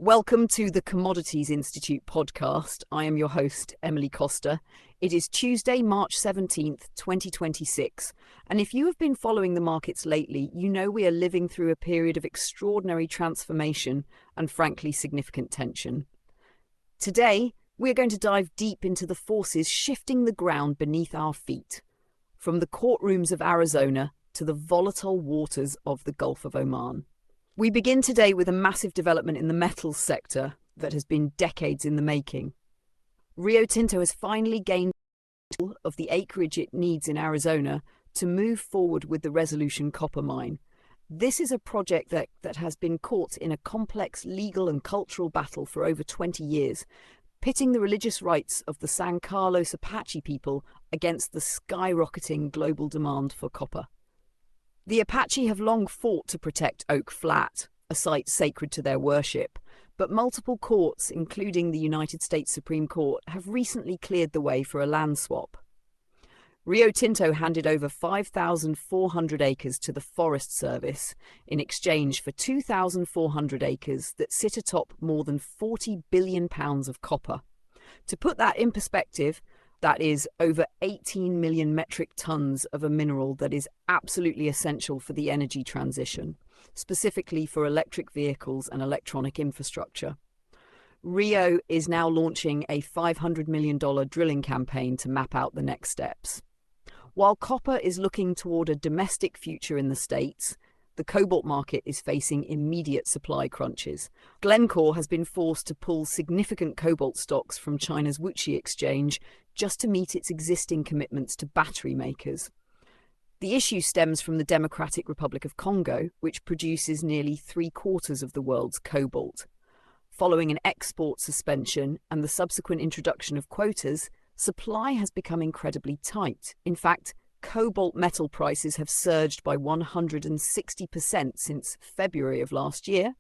Welcome to the Commodities Institute podcast. I am your host, Emily Costa. It is Tuesday, March 17th, 2026. And if you have been following the markets lately, you know we are living through a period of extraordinary transformation and frankly significant tension. Today, we are going to dive deep into the forces shifting the ground beneath our feet, from the courtrooms of Arizona to the volatile waters of the Gulf of Oman. We begin today with a massive development in the metals sector that has been decades in the making. Rio Tinto has finally gained of the acreage it needs in Arizona to move forward with the Resolution copper mine. This is a project that has been caught in a complex legal and cultural battle for over 20 years, pitting the religious rights of the San Carlos Apache people against the skyrocketing global demand for copper. The Apache have long fought to protect Oak Flat, a site sacred to their worship, but multiple courts, including the United States Supreme Court, have recently cleared the way for a land swap. Rio Tinto handed over 5,400 acres to the Forest Service in exchange for 2,400 acres that sit atop more than 40 billion pounds of copper. To put that in perspective, that is over 18 million metric tons of a mineral that is absolutely essential for the energy transition, specifically for electric vehicles and electronic infrastructure. Rio is now launching a $500 million drilling campaign to map out the next steps. While copper is looking toward a domestic future in the States, the cobalt market is facing immediate supply crunches. Glencore has been forced to pull significant cobalt stocks from China's Wuxi exchange just to meet its existing commitments to battery makers. The issue stems from the Democratic Republic of Congo, which produces nearly 3/4 of the world's cobalt. Following an export suspension and the subsequent introduction of quotas, supply has become incredibly tight. In fact, cobalt metal prices have surged by 160% since February of last year,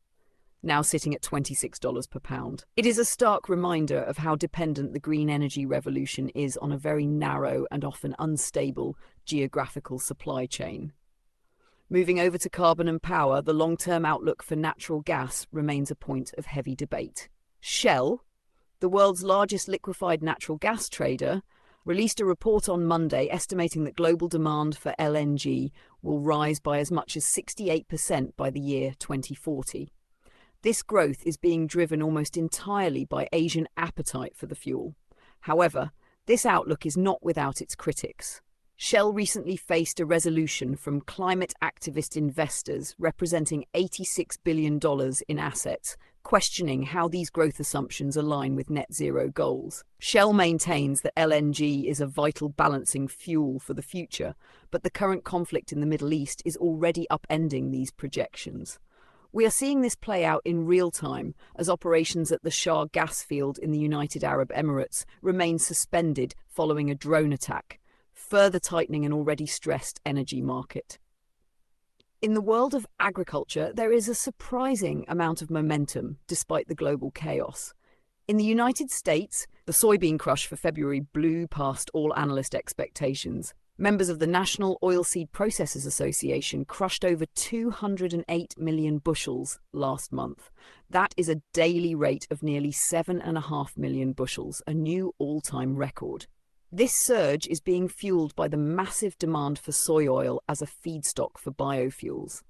now sitting at $26 per pound. It is a stark reminder of how dependent the green energy revolution is on a very narrow and often unstable geographical supply chain. Moving over to carbon and power, the long-term outlook for natural gas remains a point of heavy debate. Shell, the world's largest liquefied natural gas trader, released a report on Monday estimating that global demand for LNG will rise by as much as 68% by the year 2040. This growth is being driven almost entirely by Asian appetite for the fuel. However, this outlook is not without its critics. Shell recently faced a resolution from climate activist investors representing $86 billion in assets, questioning how these growth assumptions align with net zero goals. Shell maintains that LNG is a vital balancing fuel for the future, but the current conflict in the Middle East is already upending these projections. We are seeing this play out in real time as operations at the Shah gas field in the United Arab Emirates remain suspended following a drone attack, further tightening an already stressed energy market. In the world of agriculture, there is a surprising amount of momentum despite the global chaos. In the United States, the soybean crush for February blew past all analyst expectations. Members of the National Oilseed Processors Association crushed over 208 million bushels last month. That is a daily rate of nearly 7.5 million bushels, a new all-time record. This surge is being fueled by the massive demand for soy oil as a feedstock for biofuels.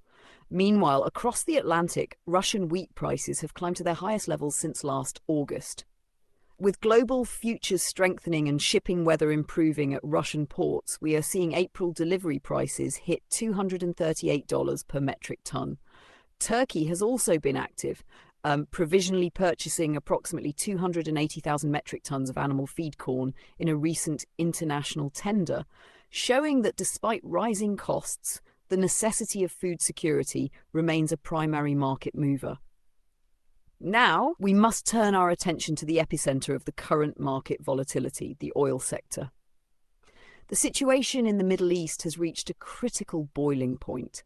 Meanwhile, across the Atlantic, Russian wheat prices have climbed to their highest levels since last August. With global futures strengthening and shipping weather improving at Russian ports, we are seeing April delivery prices hit $238 per metric ton. Turkey has also been active, provisionally purchasing approximately 280,000 metric tons of animal feed corn in a recent international tender, showing that despite rising costs, the necessity of food security remains a primary market mover. Now, we must turn our attention to the epicenter of the current market volatility, the oil sector. The situation in the Middle East has reached a critical boiling point.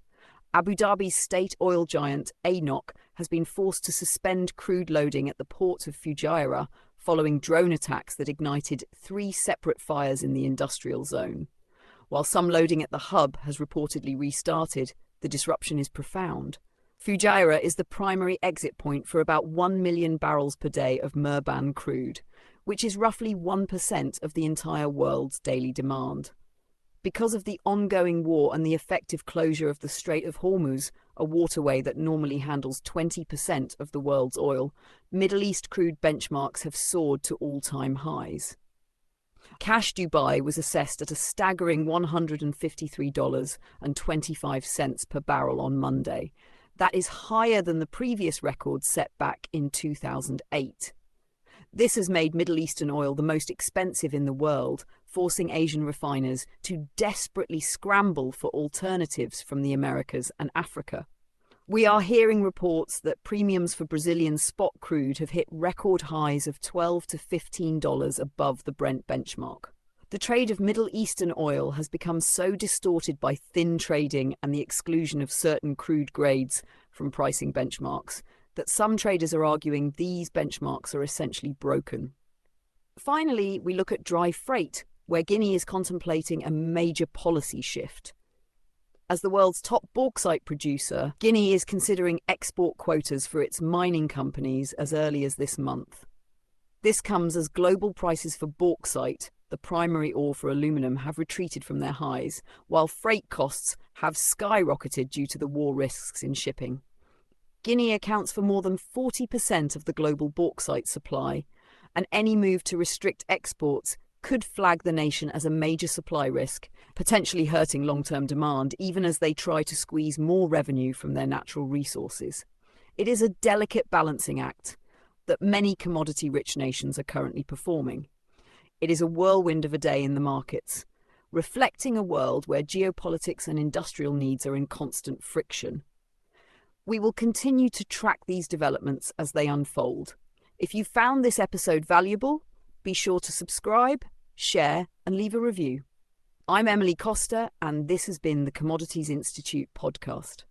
Abu Dhabi's state oil giant, ADNOC, has been forced to suspend crude loading at the port of Fujairah following drone attacks that ignited 3 separate fires in the industrial zone. While some loading at the hub has reportedly restarted, the disruption is profound. Fujairah is the primary exit point for about 1 million barrels per day of Murban crude, which is roughly 1% of the entire world's daily demand. Because of the ongoing war and the effective closure of the Strait of Hormuz, a waterway that normally handles 20% of the world's oil, Middle East crude benchmarks have soared to all-time highs. Cash Dubai was assessed at a staggering $153.25 per barrel on Monday. That is higher than the previous record set back in 2008. This has made Middle Eastern oil the most expensive in the world, forcing Asian refiners to desperately scramble for alternatives from the Americas and Africa. We are hearing reports that premiums for Brazilian spot crude have hit record highs of $12 to $15 above the Brent benchmark. The trade of Middle Eastern oil has become so distorted by thin trading and the exclusion of certain crude grades from pricing benchmarks that some traders are arguing these benchmarks are essentially broken. Finally, we look at dry freight, where Guinea is contemplating a major policy shift. As the world's top bauxite producer, Guinea is considering export quotas for its mining companies as early as this month. This comes as global prices for bauxite, the primary ore for aluminum, have retreated from their highs, while freight costs have skyrocketed due to the war risks in shipping. Guinea accounts for more than 40% of the global bauxite supply, and any move to restrict exports could flag the nation as a major supply risk, potentially hurting long-term demand, even as they try to squeeze more revenue from their natural resources. It is a delicate balancing act that many commodity-rich nations are currently performing. It is a whirlwind of a day in the markets, reflecting a world where geopolitics and industrial needs are in constant friction. We will continue to track these developments as they unfold. If you found this episode valuable, be sure to subscribe, share, and leave a review. I'm Emily Costa, and this has been the Commodities Institute podcast.